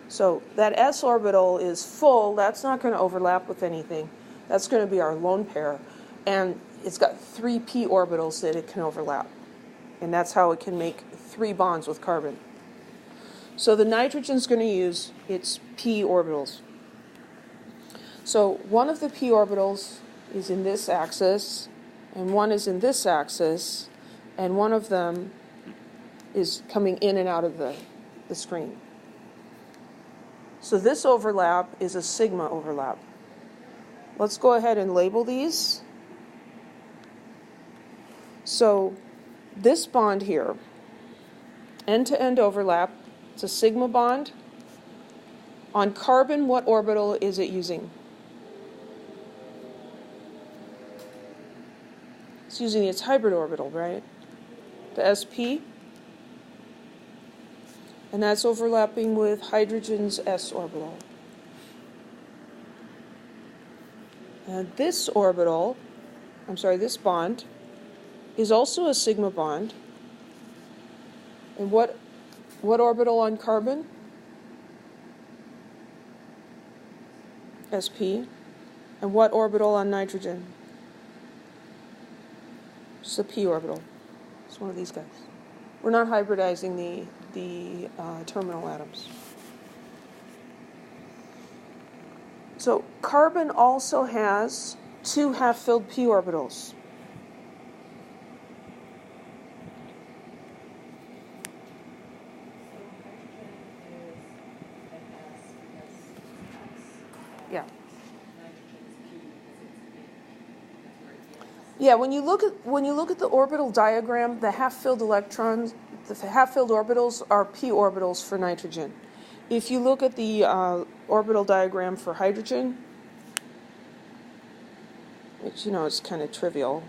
So that s orbital is full. That's not going to overlap with anything. That's going to be our lone pair. And it's got 3 p orbitals that it can overlap. And that's how it can make 3 bonds with carbon. So the nitrogen's going to use its p orbitals. So one of the p orbitals is in this axis, and one is in this axis, and one of them is coming in and out of the screen. So this overlap is a sigma overlap. Let's go ahead and label these. So this bond here, end-to-end overlap, it's a sigma bond. On carbon, what orbital is it using? It's using its hybrid orbital, right? The sp. And that's overlapping with hydrogen's s orbital. And this orbital, this bond, is also a sigma bond. And what orbital on carbon? sp. And what orbital on nitrogen? It's the p orbital. It's one of these guys. We're not hybridizing the terminal atoms. So carbon also has 2 half-filled p orbitals. Yeah, when you look at the orbital diagram, the half-filled electrons, the half-filled orbitals are p orbitals for nitrogen. If you look at the orbital diagram for hydrogen, which is kind of trivial,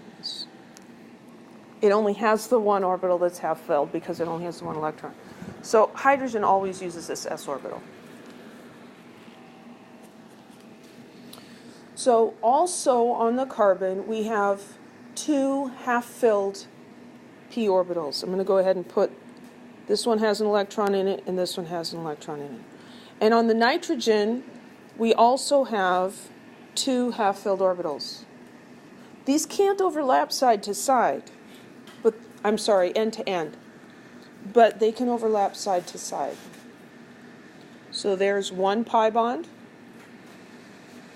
it only has the one orbital that's half-filled because it only has the one electron. So hydrogen always uses this s orbital. So also on the carbon, we have two half-filled p orbitals. I'm going to go ahead and put, this one has an electron in it, and this one has an electron in it. And on the nitrogen, we also have two half-filled orbitals. These can't overlap side to side, but end to end, but they can overlap side to side. So there's one pi bond,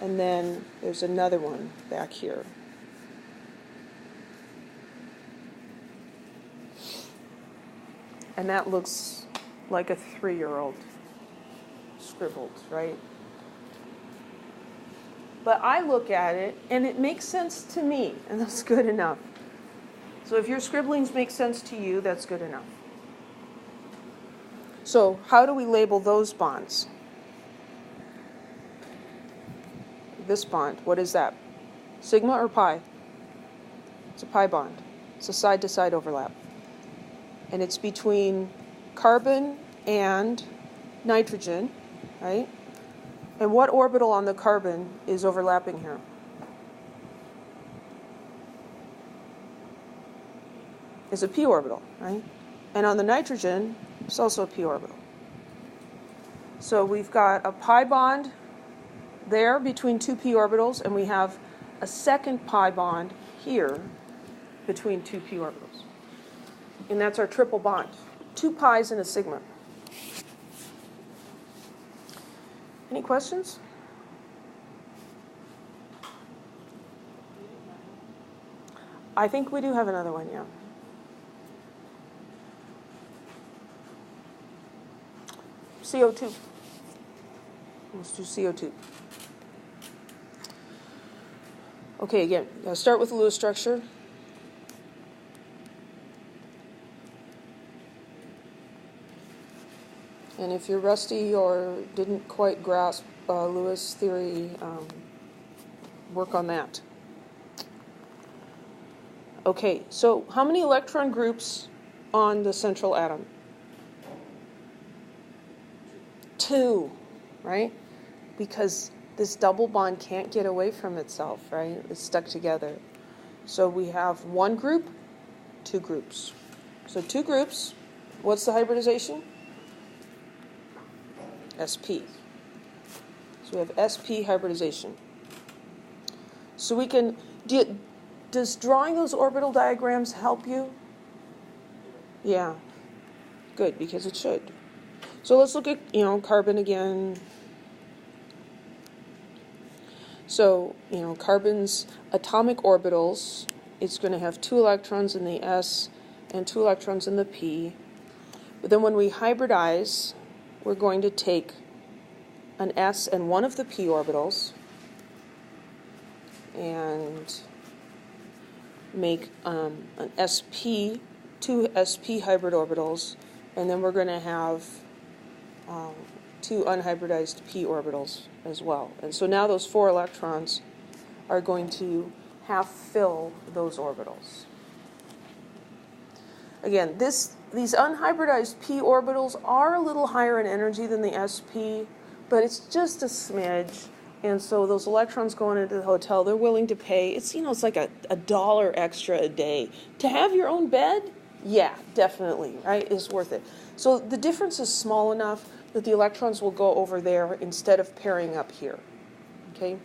and then there's another one back here. And that looks like a 3-year-old scribbled, right? But I look at it, and it makes sense to me, and that's good enough. So if your scribblings make sense to you, that's good enough. So how do we label those bonds? This bond, what is that? Sigma or pi? It's a pi bond. It's a side-to-side overlap. And it's between carbon and nitrogen, right? And what orbital on the carbon is overlapping here? It's a p orbital, right? And on the nitrogen, it's also a p orbital. So we've got a pi bond there between two p orbitals, and we have a second pi bond here between two p orbitals. And that's our triple bond. 2 pi's and a sigma. Any questions? I think we do have another one, yeah. CO2. Let's do CO2. Okay, again, start with the Lewis structure. And if you're rusty or didn't quite grasp Lewis theory, work on that. Okay, so how many electron groups on the central atom? 2, right? Because this double bond can't get away from itself, right? It's stuck together. So we have 1 group, 2 groups. So 2 groups. What's the hybridization? SP. So we have SP hybridization. So we can, does drawing those orbital diagrams help you? Yeah, good, because it should. So let's look at, carbon again. So, carbon's atomic orbitals, it's going to have 2 electrons in the S and 2 electrons in the P. But then when we hybridize, we're going to take an S and one of the p orbitals and make an sp, 2 sp hybrid orbitals, and then we're going to have 2 unhybridized p orbitals as well. And so now those 4 electrons are going to half fill those orbitals. Again, these unhybridized p orbitals are a little higher in energy than the sp, but it's just a smidge. And so those electrons going into the hotel, they're willing to pay. It's it's like $1 extra a day to have your own bed. Yeah, definitely, right? It's worth it. So the difference is small enough that the electrons will go over there instead of pairing up here. Okay.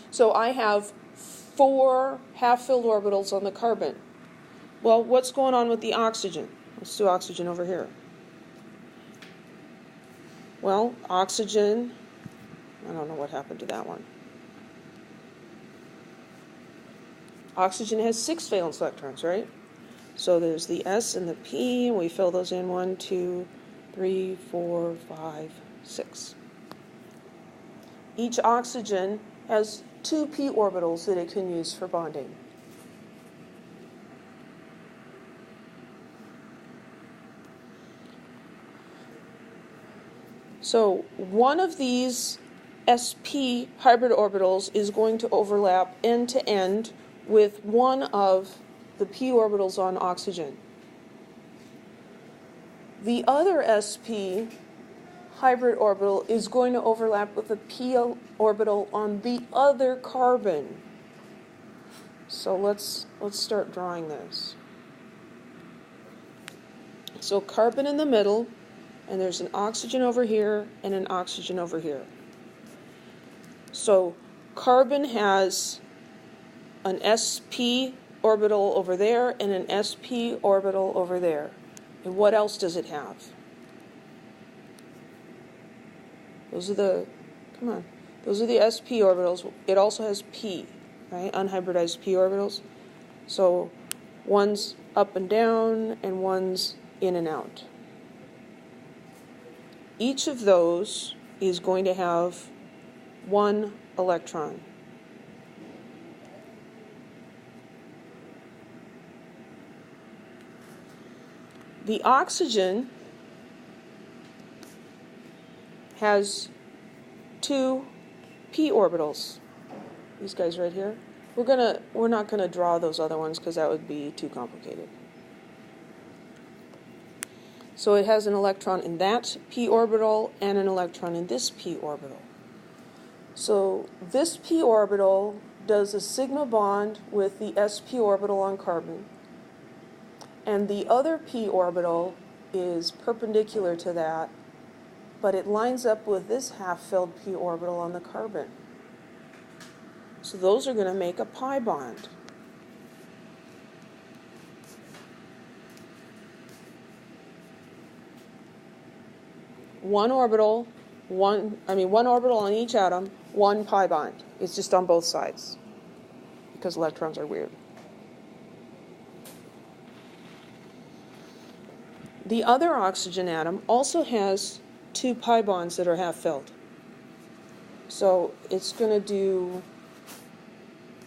So I have 4 half-filled orbitals on the carbon. Well, what's going on with the oxygen? Let's do oxygen over here. Well, oxygen, I don't know what happened to that one. Oxygen has 6 valence electrons, right? So there's the S and the P, and we fill those in 1, 2, 3, 4, 5, 6. Each oxygen has two p orbitals that it can use for bonding. So one of these sp hybrid orbitals is going to overlap end to end with one of the p orbitals on oxygen. The other sp hybrid orbital is going to overlap with a p orbital on the other carbon. So let's start drawing this. So carbon in the middle, and there's an oxygen over here and an oxygen over here. So carbon has an sp orbital over there and an sp orbital over there. And what else does it have? Those are the sp orbitals. It also has p, right? Unhybridized p orbitals. So one's up and down and one's in and out. Each of those is going to have one electron. The oxygen has two p orbitals. These guys right here. We're not gonna draw those other ones because that would be too complicated. So it has an electron in that p orbital and an electron in this p orbital. So this p orbital does a sigma bond with the sp orbital on carbon, and the other p orbital is perpendicular to that, but it lines up with this half-filled p orbital on the carbon. So those are going to make a pi bond. One orbital on each atom, one pi bond. It's just on both sides because electrons are weird. The other oxygen atom also has two pi bonds that are half-filled. So it's going to do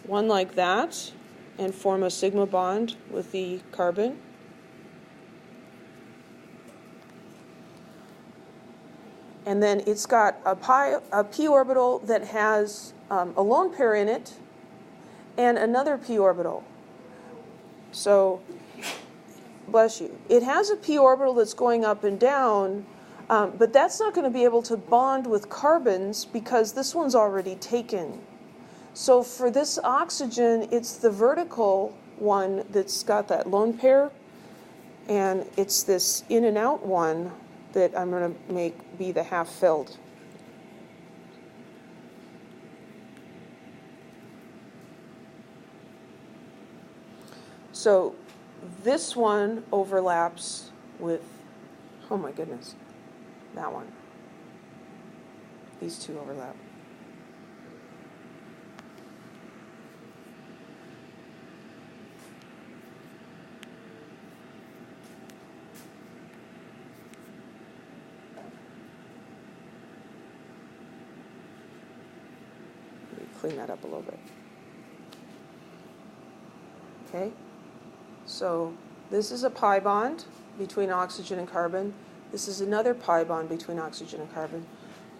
one like that and form a sigma bond with the carbon. And then it's got a p orbital that has a lone pair in it and another p orbital. So, bless you. It has a p orbital that's going up and down, but that's not going to be able to bond with carbons because this one's already taken. So for this oxygen, it's the vertical one that's got that lone pair, and it's this in and out one that I'm going to make be the half-filled. So this one overlaps with, oh my goodness, that one. These two overlap. Clean that up a little bit. Okay, so this is a pi bond between oxygen and carbon. This is another pi bond between oxygen and carbon.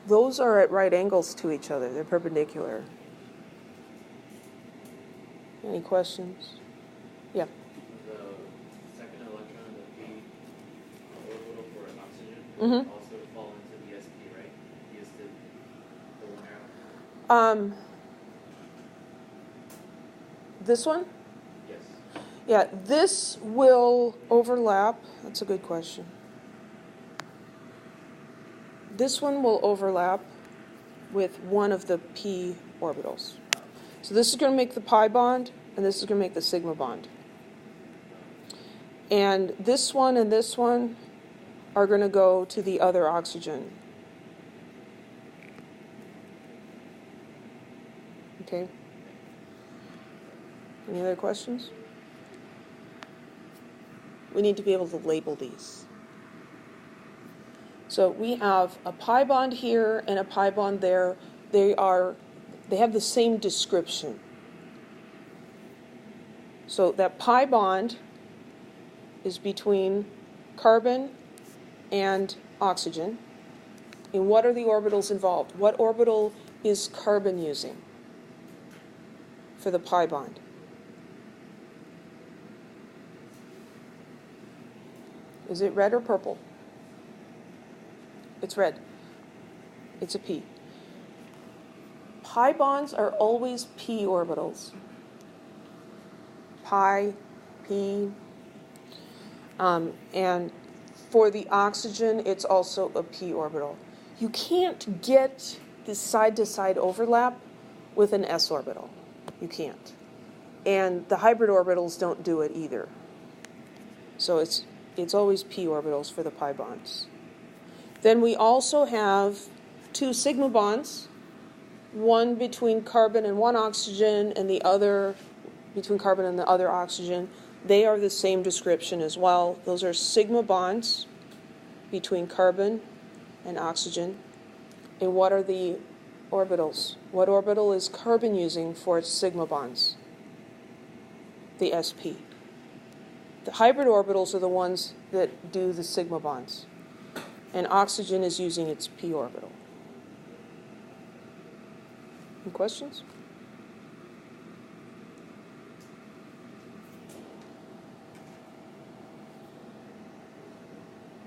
Those are at right angles to each other. They're perpendicular. Any questions? Yeah. The second electron, the p orbital for oxygen, Mm-hmm. also fall into the sp, right? He is the one arrow. This one? Yes. Yeah, this will overlap. That's a good question. This one will overlap with one of the p orbitals. So this is going to make the pi bond, and this is going to make the sigma bond. And this one are going to go to the other oxygen. Okay? Any other questions? We need to be able to label these. So we have a pi bond here and a pi bond there. They are they have the same description. So that pi bond is between carbon and oxygen. And what are the orbitals involved? What orbital is carbon using for the pi bond? Is it red or purple? It's red. It's a p. Pi bonds are always p orbitals. Pi, p. And for the oxygen, it's also a p orbital. You can't get this side-to-side overlap with an s orbital. You can't. And the hybrid orbitals don't do it either. So it's always p orbitals for the pi bonds. Then we also have two sigma bonds, one between carbon and one oxygen, and the other between carbon and the other oxygen. They are the same description as well. Those are sigma bonds between carbon and oxygen. And what are the orbitals? What orbital is carbon using for its sigma bonds? The sp. The hybrid orbitals are the ones that do the sigma bonds. And oxygen is using its p orbital. Any questions?